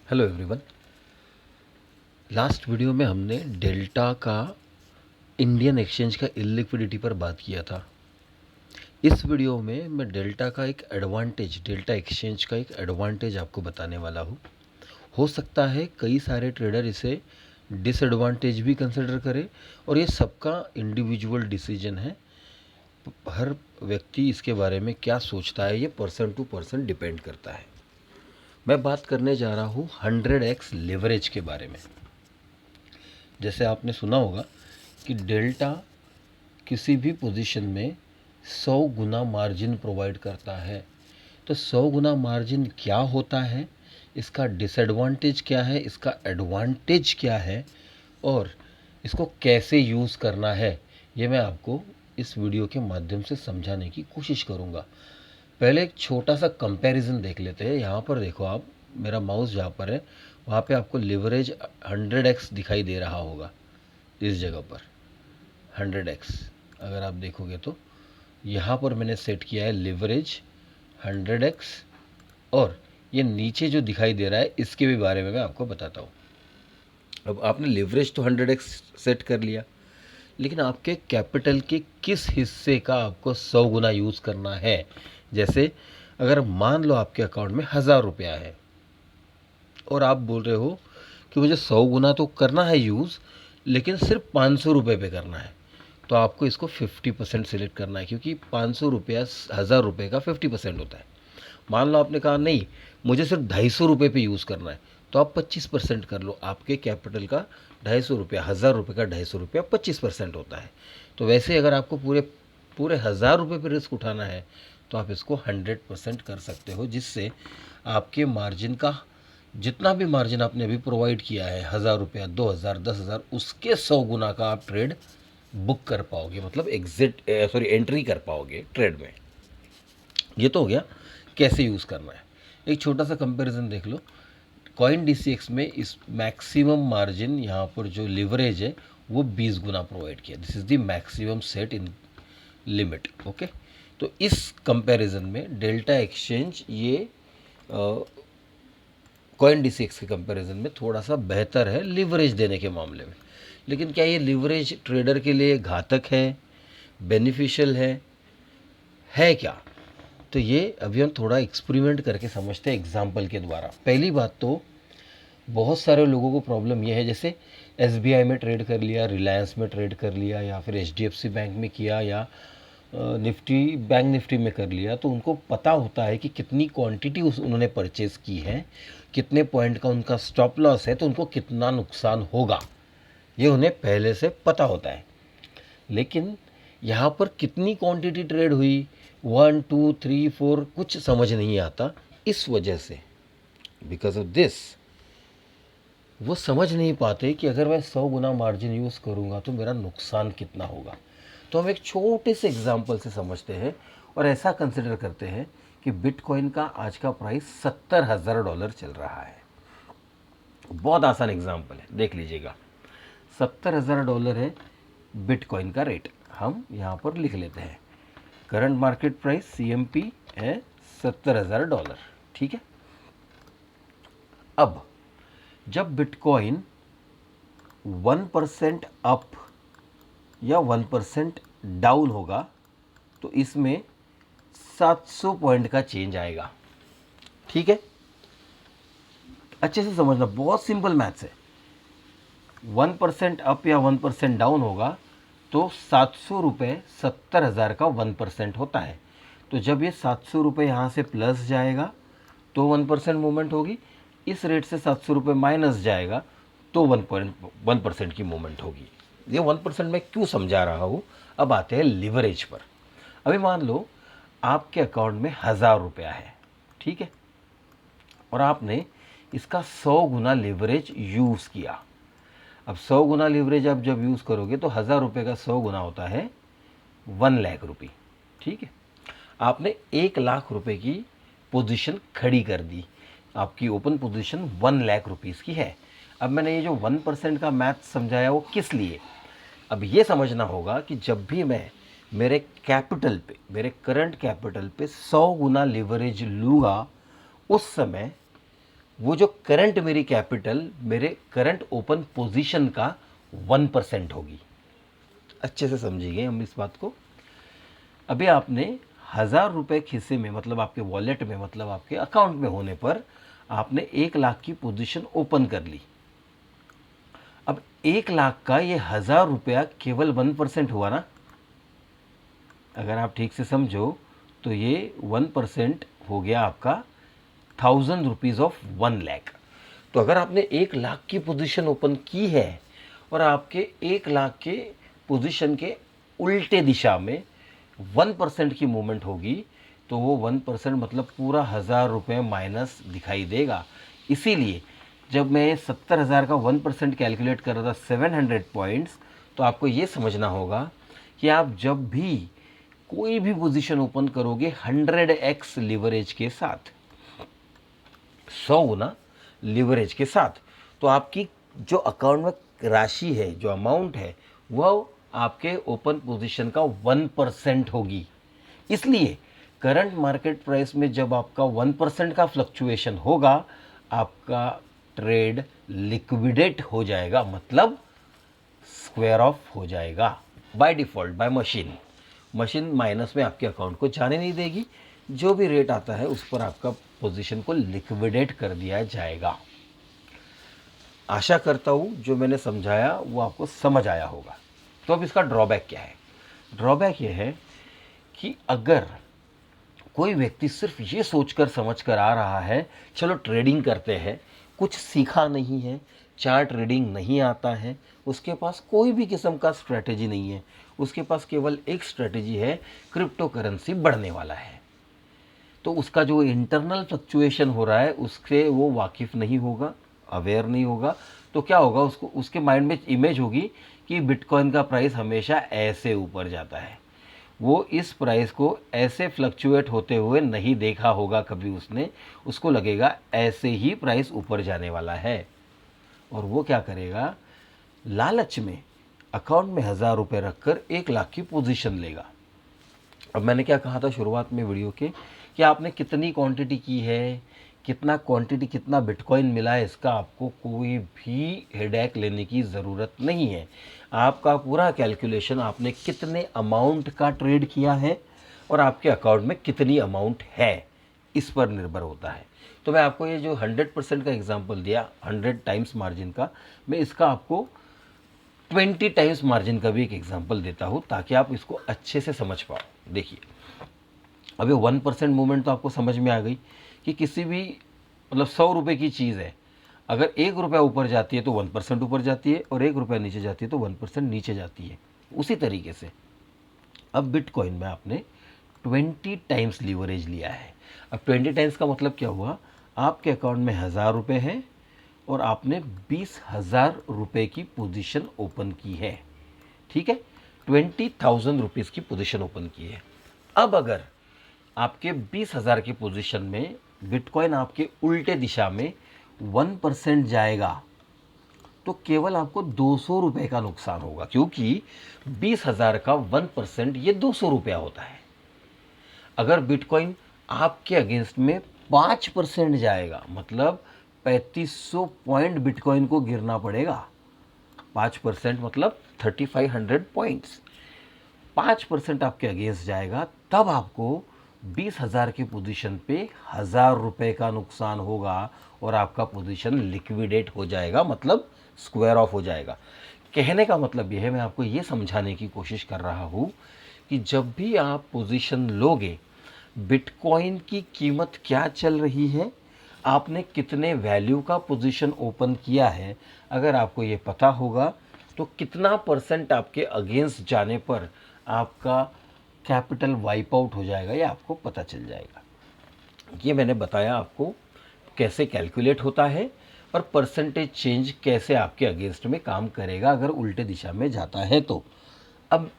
Hello everyone. Last video में हमने delta का इंडियन एक्सचेंज का इलिक्विडिटी पर बात किया था। इस वीडियो में मैं डेल्टा का एक एडवांटेज, डेल्टा एक्सचेंज का एक एडवांटेज आपको बताने वाला हूँ। हो सकता है कई सारे ट्रेडर इसे डिसएडवांटेज भी कंसिडर करें, और ये सबका इंडिविजुअल डिसीजन है। हर व्यक्ति इसके बारे में क्या सोचता है ये पर्सन टू पर्सन डिपेंड करता है। मैं बात करने जा रहा हूँ 100x लेवरेज के बारे में। जैसे आपने सुना होगा कि डेल्टा किसी भी पोजीशन में 100 गुना मार्जिन प्रोवाइड करता है। तो 100 गुना मार्जिन क्या होता है, इसका डिसएडवांटेज क्या है, इसका एडवांटेज क्या है, और इसको कैसे यूज़ करना है, ये मैं आपको इस वीडियो के माध्यम से समझाने की कोशिश करूँगा। पहले एक छोटा सा कंपैरिजन देख लेते हैं। यहाँ पर देखो आप, मेरा माउस जहाँ पर है वहाँ पे आपको लिवरेज 100x दिखाई दे रहा होगा। इस जगह पर 100x अगर आप देखोगे तो यहाँ पर मैंने सेट किया है लिवरेज 100x, और ये नीचे जो दिखाई दे रहा है इसके भी बारे में मैं आपको बताता हूँ। अब आपने लिवरेज तो 100x सेट कर लिया, लेकिन आपके कैपिटल के किस हिस्से का आपको 100 गुना यूज़ करना है। जैसे अगर मान लो आपके अकाउंट में 1000 रुपया है और आप बोल रहे हो कि मुझे 100 गुना तो करना है यूज़, लेकिन सिर्फ 500 रुपये पे करना है, तो आपको इसको 50% सिलेक्ट करना है, क्योंकि 500 रुपया 1000 रुपये का 50% होता है। मान लो आपने कहा नहीं, मुझे सिर्फ 250 रुपये पे यूज़ करना है, तो आप 25% कर लो। आपके कैपिटल का 250 रुपया, 1000 रुपये का 250 रुपया 25% होता है। तो वैसे अगर आपको पूरे पूरे 1000 रुपये पर रिस्क उठाना है तो आप इसको 100% कर सकते हो, जिससे आपके मार्जिन का जितना भी मार्जिन आपने अभी प्रोवाइड किया है, 1000 रुपया, 2000, 10,000, उसके 100 गुना का आप ट्रेड बुक कर पाओगे, मतलब एंट्री कर पाओगे ट्रेड में। ये तो हो गया कैसे यूज़ करना है। एक छोटा सा कंपैरिजन देख लो। कॉइन DCX में इस मैक्सिमम मार्जिन, यहाँ पर जो लिवरेज है वो 20 गुना प्रोवाइड किया। This is the maximum set in limit. Okay, तो इस कंपैरिजन में डेल्टा एक्सचेंज ये कॉइन DCX के कंपैरिजन में थोड़ा सा बेहतर है लिवरेज देने के मामले में। लेकिन क्या ये लिवरेज ट्रेडर के लिए घातक है, बेनिफिशियल है क्या? तो ये अभी हम थोड़ा एक्सपेरिमेंट करके समझते हैं एग्जाम्पल के द्वारा। पहली बात तो बहुत सारे लोगों को प्रॉब्लम यह है, जैसे SBI में ट्रेड कर लिया, रिलायंस में ट्रेड कर लिया, या फिर HDFC बैंक में किया, या निफ्टी, बैंक निफ्टी में कर लिया, तो उनको पता होता है कि कितनी क्वांटिटी उन्होंने परचेज़ की है, कितने पॉइंट का उनका स्टॉप लॉस है, तो उनको कितना नुकसान होगा, ये उन्हें पहले से पता होता है। लेकिन यहाँ पर कितनी क्वांटिटी ट्रेड हुई, 1 2 3 4, कुछ समझ नहीं आता। इस वजह से, बिकॉज ऑफ दिस, वो समझ नहीं पाते कि अगर मैं 100 गुना मार्जिन यूज़ करूँगा तो मेरा नुकसान कितना होगा। तो हम एक छोटे से एग्जाम्पल से समझते हैं और ऐसा कंसिडर करते हैं कि बिटकॉइन का आज का प्राइस $70,000 चल रहा है। बहुत आसान एग्जाम्पल है, देख लीजिएगा। $70,000 है बिटकॉइन का रेट, हम यहाँ पर लिख लेते हैं। करंट मार्केट प्राइस CMP है $70,000। ठीक है। अब जब बिटकॉइन 1% अप या 1% डाउन होगा तो इसमें 700 पॉइंट का चेंज आएगा। ठीक है, अच्छे से समझना, बहुत सिंपल मैथ्स है। 1% अप या 1% डाउन होगा तो 700 रुपये 70,000 का 1% होता है। तो जब ये 700 रुपये यहाँ से प्लस जाएगा तो 1% मूवमेंट होगी, इस रेट से 700 रुपये माइनस जाएगा तो 1% की मूवमेंट होगी। ये 1% मैं क्यों समझा रहा हूँ, अब आते हैं लिवरेज पर। अभी मान लो आपके अकाउंट में 1000 रुपया है, ठीक है, और आपने इसका 100 गुना लिवरेज यूज़ किया। अब 100 गुना लिवरेज आप जब यूज़ करोगे तो 1000 रुपये का 100 गुना होता है 1,00,000 रुपये। ठीक है, आपने 1,00,000 रुपये की पोजीशन खड़ी कर दी, आपकी ओपन पोजीशन 1,00,000 रुपीज़ की है। अब मैंने ये जो 1% का मैथ समझाया वो किस लिए, अब ये समझना होगा कि जब भी मैं मेरे कैपिटल पे, मेरे करंट कैपिटल पे 100 गुना लिवरेज लूँगा, उस समय वो जो करंट मेरी कैपिटल मेरे करंट ओपन पोजीशन का 1% होगी। अच्छे से समझिए हम इस बात को। अभी आपने 1,000 रुपये खिस्से में, मतलब आपके वॉलेट में, मतलब आपके अकाउंट में होने पर आपने 1 लाख की पोजीशन ओपन कर ली। अब 1 लाख का ये 1,000 रुपया केवल 1% हुआ ना। अगर आप ठीक से समझो तो ये 1% हो गया आपका 1,000 रुपीज़ ऑफ 1 लाख। तो अगर आपने 1 लाख की पोजीशन ओपन की है और आपके 1 लाख के पोजीशन के उल्टे दिशा में 1% की मूवमेंट होगी, तो वो 1% मतलब पूरा 1,000 रुपये माइनस दिखाई देगा। इसीलिए जब मैं 70,000 का 1% कैलकुलेट कर रहा था 700 पॉइंट्स, तो आपको ये समझना होगा कि आप जब भी कोई भी पोजीशन ओपन करोगे 100x लीवरेज के साथ, 100 गुना लीवरेज के साथ, तो आपकी जो अकाउंट में राशि है, जो अमाउंट है, वह आपके ओपन पोजीशन का 1% होगी। इसलिए करंट मार्केट प्राइस में जब आपका 1% का फ्लक्चुएशन होगा, आपका ट्रेड लिक्विडेट हो जाएगा, मतलब स्क्वायर ऑफ हो जाएगा by default, by machine. Machine minus में आपके अकाउंट को जाने नहीं देगी। जो भी रेट आता है उस पर आपका पोजीशन को लिक्विडेट कर दिया जाएगा। आशा करता हूँ जो मैंने समझाया वो आपको समझ आया होगा। तो अब इसका ड्रॉबैक क्या है? ड्रॉबैक ये है कि अगर कोई व्यक्ति सिर्फ ये सोचकर समझकर आ रहा है चलो ट्रेडिंग करते हैं, कुछ सीखा नहीं है, चार्ट रीडिंग नहीं आता है, उसके पास कोई भी किस्म का स्ट्रेटेजी नहीं है, उसके पास केवल एक स्ट्रेटेजी है, क्रिप्टो करेंसी बढ़ने वाला है, तो उसका जो इंटरनल फ्लक्चुएशन हो रहा है उससे वो वाकिफ़ नहीं होगा, अवेयर नहीं होगा। तो क्या होगा, उसको उसके माइंड में इमेज होगी कि बिटकॉइन का प्राइस हमेशा ऐसे ऊपर जाता है। वो इस प्राइस को ऐसे फ्लक्चुएट होते हुए नहीं देखा होगा कभी उसने, उसको लगेगा ऐसे ही प्राइस ऊपर जाने वाला है। और वो क्या करेगा, लालच में अकाउंट में 1,000 रुपये रखकर 1 लाख की पोजीशन लेगा। अब मैंने क्या कहा था शुरुआत में वीडियो के कि आपने कितनी क्वांटिटी की है, कितना क्वांटिटी, कितना बिटकॉइन मिला है, इसका आपको कोई भी हेडेक लेने की ज़रूरत नहीं है। आपका पूरा कैलकुलेशन आपने कितने अमाउंट का ट्रेड किया है और आपके अकाउंट में कितनी अमाउंट है, इस पर निर्भर होता है। तो मैं आपको ये जो 100% का एग्जांपल दिया, 100 टाइम्स मार्जिन का, मैं इसका आपको 20 टाइम्स मार्जिन का भी एक एग्जांपल देता हूँ ताकि आप इसको अच्छे से समझ पाओ। देखिए, अभी 1% मूवमेंट तो आपको समझ में आ गई कि किसी भी, मतलब 100 रुपये की चीज़ है, अगर 1 रुपया ऊपर जाती है तो 1% ऊपर जाती है और 1 रुपया नीचे जाती है तो 1% नीचे जाती है। उसी तरीके से अब बिटकॉइन में आपने 20 टाइम्स लीवरेज लिया है। अब 20 टाइम्स का मतलब क्या हुआ, आपके अकाउंट में 1,000 रुपये हैं और आपने 20,000 रुपये की पोजीशन ओपन की है। ठीक है, 20,000 रुपीज़ की पोजीशन ओपन की है। अब अगर आपके 20,000 की पोजीशन में बिटकॉइन आपके उल्टे दिशा में 1% जाएगा, तो केवल आपको 200 रुपये का नुकसान होगा, क्योंकि 20,000 का 1% ये 200 रुपया होता है। अगर बिटकॉइन आपके अगेंस्ट में 5% जाएगा, मतलब 3,500 पॉइंट बिटकॉइन को गिरना पड़ेगा। 5% मतलब 3,500 पॉइंट्स। 5% आपके अगेंस्ट जाएगा, तब आपको 20,000 की पोजीशन पे 1,000 रुपये का नुकसान होगा और आपका पोजीशन लिक्विडेट हो जाएगा, मतलब स्क्वायर ऑफ हो जाएगा। कहने का मतलब यह है, मैं आपको ये समझाने की कोशिश कर रहा हूँ कि जब भी आप पोजीशन लोगे, बिटकॉइन की कीमत क्या चल रही है, आपने कितने वैल्यू का पोजीशन ओपन किया है, अगर आपको ये पता होगा तो कितना परसेंट आपके अगेंस्ट जाने पर आपका कैपिटल वाइप आउट हो जाएगा, ये आपको पता चल जाएगा। ये मैंने बताया आपको कैसे कैलकुलेट होता है और परसेंटेज चेंज कैसे आपके अगेंस्ट में काम करेगा अगर उल्टे दिशा में जाता है तो। अब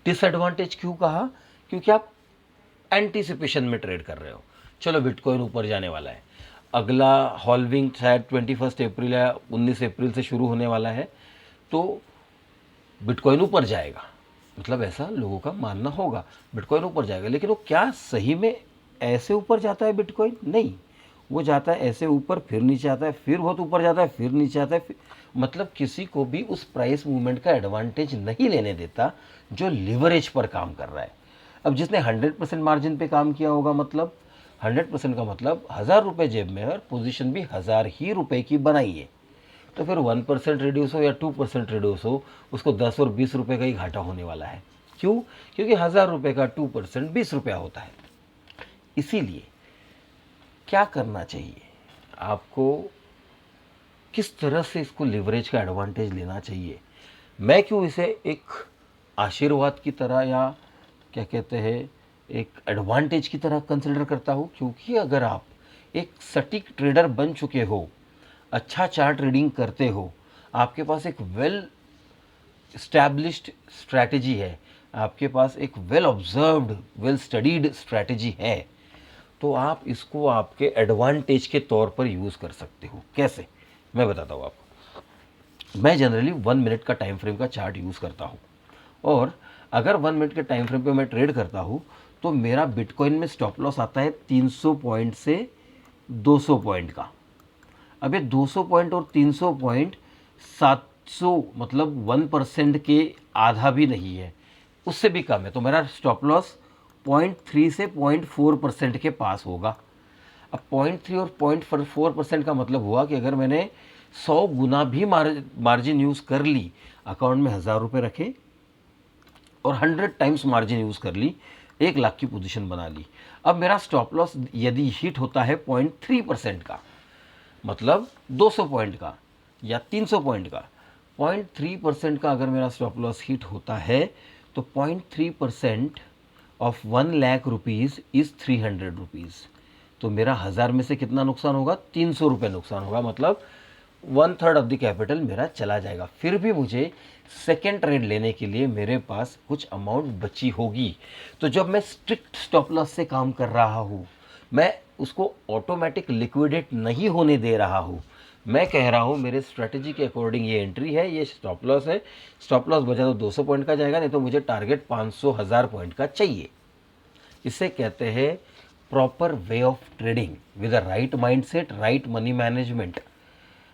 डिसएडवांटेज क्यों कहा, क्योंकि आप एंटीसिपेशन में ट्रेड कर रहे हो, चलो बिटकॉइन ऊपर जाने वाला है, अगला हॉल्विंग शायद 21 अप्रैल या 19 अप्रैल से शुरू होने वाला है, तो बिटकॉइन ऊपर जाएगा, मतलब ऐसा लोगों का मानना होगा, बिटकॉइन ऊपर जाएगा। लेकिन वो क्या सही में ऐसे ऊपर जाता है बिटकॉइन? नहीं, वो जाता है ऐसे ऊपर, फिर नीचे आता है, फिर बहुत ऊपर जाता है, फिर नीचे आता है, मतलब किसी को भी उस प्राइस मूवमेंट का एडवांटेज नहीं लेने देता जो लिवरेज पर काम कर रहा है। अब जिसने 100% मार्जिन पे काम किया होगा, मतलब 100% का मतलब 1000 रुपये जेब में है और पोजीशन भी 1000 ही रुपये की बनाई है, तो फिर 1% रिड्यूस हो या 2% रिड्यूस हो, उसको 10 और 20 रुपये का ही घाटा होने वाला है। क्यों? क्योंकि 1000 रुपये का 2% 20 रुपया होता है। इसीलिए क्या करना चाहिए आपको, किस तरह से इसको लिवरेज का एडवांटेज लेना चाहिए। मैं क्यों इसे एक आशीर्वाद की तरह या क्या कहते हैं एक एडवांटेज की तरह कंसिडर करता हूँ, क्योंकि अगर आप एक सटीक ट्रेडर बन चुके हो, अच्छा चार्ट रीडिंग करते हो, आपके पास एक वेल स्टैब्लिश्ड स्ट्रैटेजी है, आपके पास एक well observed well studied strategy है, तो आप इसको आपके एडवांटेज के तौर पर यूज़ कर सकते हो। कैसे, मैं बताता हूँ आपको। मैं जनरली 1 मिनट का टाइम फ्रेम का चार्ट यूज़ करता हूँ, और अगर 1 मिनट के टाइम फ्रेम पे मैं ट्रेड करता हूँ तो मेरा बिटकॉइन में स्टॉप लॉस आता है 300 पॉइंट से 200 पॉइंट का। अब ये 200 पॉइंट और 300 पॉइंट 700 मतलब 1% के आधा भी नहीं है, उससे भी कम है, तो मेरा स्टॉप लॉस 0.3 से 0.4% के पास होगा। अब 0.3 और 0.4% का मतलब हुआ कि अगर मैंने 100 गुना भी मार्जिन यूज़ कर ली, अकाउंट में 1000 रुपये रखे और 100 टाइम्स मार्जिन यूज़ कर ली, 1 लाख की पोजीशन बना ली। अब मेरा स्टॉप लॉस यदि हिट होता है 0.3% का, मतलब 200 पॉइंट का या 300 पॉइंट का, 0.3% का अगर मेरा स्टॉप लॉस हिट होता है तो 0.3% of 1 lakh rupees is 300 rupees. तो मेरा 1000 में से कितना नुकसान होगा? 300 रुपये नुकसान होगा, मतलब 1/3 ऑफ द कैपिटल मेरा चला जाएगा। फिर भी मुझे सेकेंड ट्रेड लेने के लिए मेरे पास कुछ अमाउंट बची होगी। तो जब मैं स्ट्रिक्ट स्टॉप लॉस से काम कर रहा हूँ, मैं उसको ऑटोमेटिक लिक्विडेट नहीं होने दे रहा हूँ, मैं कह रहा हूँ मेरे स्ट्रेटजी के अकॉर्डिंग ये एंट्री है, ये स्टॉप लॉस है, स्टॉप लॉस बचा तो 200 पॉइंट का जाएगा, नहीं तो मुझे टारगेट 500 1000 पॉइंट का चाहिए। इसे कहते हैं proper way of trading with a right mindset, right money management.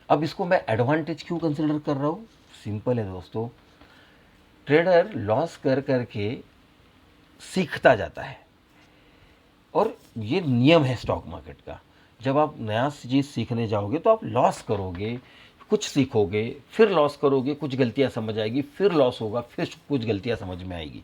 अब इसको मैं एडवांटेज क्यों कंसिडर कर रहा हूँ? सिंपल है दोस्तों, ट्रेडर लॉस कर करके सीखता जाता है, और ये नियम है स्टॉक मार्केट का। जब आप नया चीज़ सीखने जाओगे तो आप लॉस करोगे, कुछ सीखोगे, फिर लॉस करोगे, कुछ गलतियां समझ आएगी, फिर लॉस होगा, फिर कुछ गलतियां समझ में आएगी।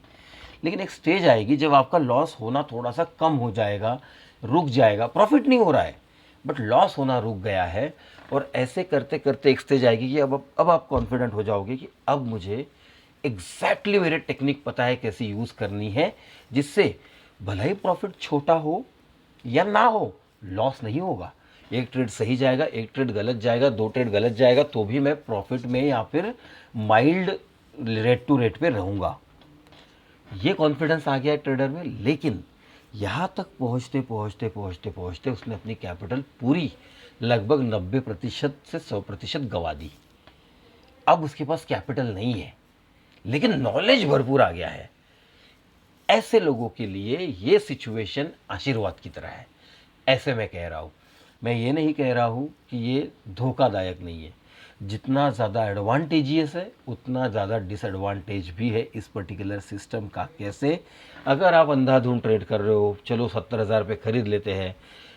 लेकिन एक स्टेज आएगी जब आपका लॉस होना थोड़ा सा कम हो जाएगा, रुक जाएगा, प्रॉफिट नहीं हो रहा है बट लॉस होना रुक गया है, और ऐसे करते करते एक स्टेज आएगी कि अब आप कॉन्फिडेंट हो जाओगे कि अब मुझे एग्जैक्टली मेरे टेक्निक पता है कैसे यूज़ करनी है, जिससे भले ही प्रॉफिट छोटा हो या ना हो, लॉस नहीं होगा। एक ट्रेड सही जाएगा, एक ट्रेड गलत जाएगा, 2 ट्रेड गलत जाएगा, तो भी मैं प्रॉफिट में या फिर माइल्ड रेट टू रेट पे रहूँगा। ये कॉन्फिडेंस आ गया है ट्रेडर में। लेकिन यहाँ तक पहुँचते पहुँचते पहुँचते पहुँचते उसने अपनी कैपिटल पूरी लगभग 90% से 100% गंवा दी। अब उसके पास कैपिटल नहीं है, लेकिन नॉलेज भरपूर आ गया है। ऐसे लोगों के लिए ये सिचुएशन आशीर्वाद की तरह है, ऐसे मैं कह रहा हूँ। मैं ये नहीं कह रहा हूँ कि ये धोखादायक नहीं है। जितना ज़्यादा एडवांटेजियस है उतना ज़्यादा डिसएडवांटेज भी है इस पर्टिकुलर सिस्टम का। कैसे? अगर आप अंधाधुंध ट्रेड कर रहे हो, चलो 70,000 पे खरीद लेते हैं,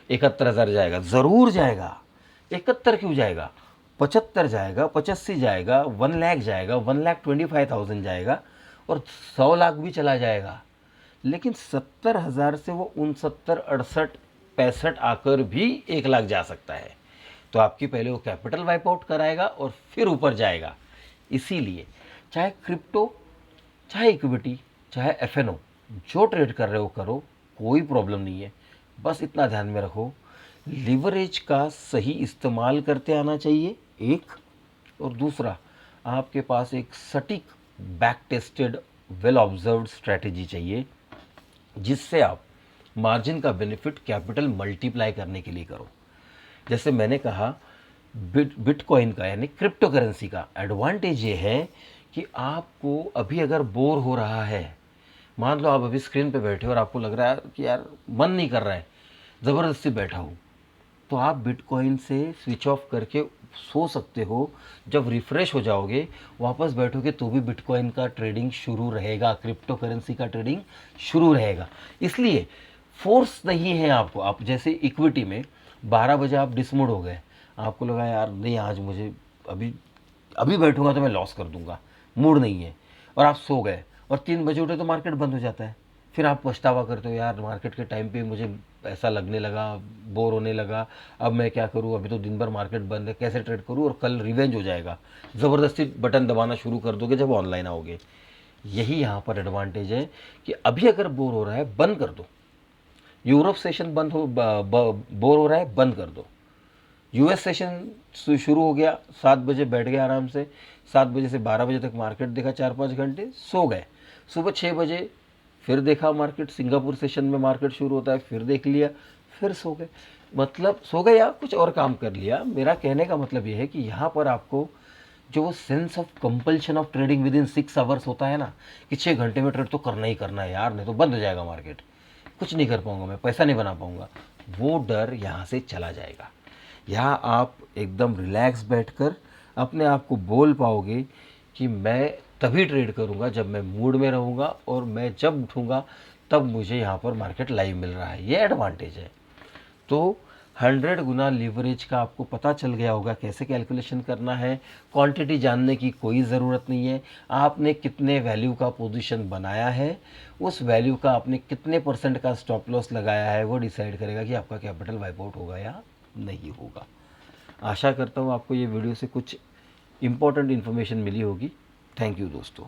71,000 जाएगा, ज़रूर जाएगा। 71 क्यों जाएगा? 75 जाएगा, 85 जाएगा, 1 लाख जाएगा, 1,25,000 जाएगा, और 100 लाख भी चला जाएगा। लेकिन 70,000 से वो 69, 68, 65 आकर भी 1 लाख जा सकता है। तो आपकी पहले वो कैपिटल वाइप आउट कराएगा और फिर ऊपर जाएगा। इसीलिए चाहे क्रिप्टो, चाहे इक्विटी, चाहे एफएनओ, जो ट्रेड कर रहे हो करो, कोई प्रॉब्लम नहीं है। बस इतना ध्यान में रखो, लिवरेज का सही इस्तेमाल करते आना चाहिए, एक। और दूसरा, आपके पास एक सटीक back tested well observed strategy चाहिए, जिससे आप मार्जिन का बेनिफिट कैपिटल मल्टीप्लाई करने के लिए करो। जैसे मैंने कहा, बिटकॉइन का यानी क्रिप्टो करेंसी का एडवांटेज ये है कि आपको अभी अगर बोर हो रहा है, मान लो आप अभी स्क्रीन पे बैठे हो और आपको लग रहा है कि यार मन नहीं कर रहा है, ज़बरदस्ती बैठा हूँ, तो आप बिटकॉइन से स्विच ऑफ करके सो सकते हो। जब रिफ़्रेश हो जाओगे, वापस बैठोगे तो भी बिटकॉइन का ट्रेडिंग शुरू रहेगा, क्रिप्टो करेंसी का ट्रेडिंग शुरू रहेगा। इसलिए फोर्स नहीं है आपको। आप जैसे इक्विटी में 12 बजे आप डिसमूड हो गए, आपको लगा यार नहीं आज मुझे अभी अभी बैठूंगा तो मैं लॉस कर दूंगा, मूड नहीं है, और आप सो गए और 3 बजे उठे तो मार्केट बंद हो जाता है। फिर आप पछतावा करते हो, यार मार्केट के टाइम पे मुझे ऐसा लगने लगा, बोर होने लगा, अब मैं क्या करूं, अभी तो दिन भर मार्केट बंद है, कैसे ट्रेड करूं, और कल रिवेंज हो जाएगा। ज़बरदस्ती बटन दबाना शुरू कर दोगे जब ऑनलाइन आओगे। यही यहाँ पर एडवांटेज है कि अभी अगर बोर हो रहा है बंद कर दो। यूरोप सेशन बंद हो बोर हो रहा है बंद कर दो। यूएस सेशन शुरू हो गया, 7 बजे बैठ गए आराम से, 7 बजे से 12 बजे तक मार्केट देखा, 4-5 घंटे सो गए। सुबह 6 बजे फिर देखा मार्केट, सिंगापुर सेशन में मार्केट शुरू होता है, फिर देख लिया, फिर सो गए। मतलब सो गए या कुछ और काम कर लिया। मेरा कहने का मतलब ये है कि यहाँ पर आपको जो वो sense of compulsion of trading with in 6 hours होता है ना, कि 6 घंटे में ट्रेड तो करना ही करना है यार, नहीं तो बंद हो जाएगा मार्केट, कुछ नहीं कर पाऊंगा मैं, पैसा नहीं बना पाऊंगा, वो डर यहाँ से चला जाएगा। यहाँ आप एकदम रिलैक्स बैठकर अपने आप को बोल पाओगे कि मैं तभी ट्रेड करूँगा जब मैं मूड में रहूँगा, और मैं जब उठूँगा तब मुझे यहाँ पर मार्केट लाइव मिल रहा है। ये एडवांटेज है। तो 100 गुना लीवरेज का आपको पता चल गया होगा कैसे कैलकुलेशन करना है। क्वांटिटी जानने की कोई ज़रूरत नहीं है। आपने कितने वैल्यू का पोजीशन बनाया है, उस वैल्यू का आपने कितने % का स्टॉप लॉस लगाया है, वो डिसाइड करेगा कि आपका कैपिटल वाइप आउट होगा या नहीं होगा। आशा करता हूँ आपको ये वीडियो से कुछ इम्पोर्टेंट इन्फॉर्मेशन मिली होगी। थैंक यू दोस्तों।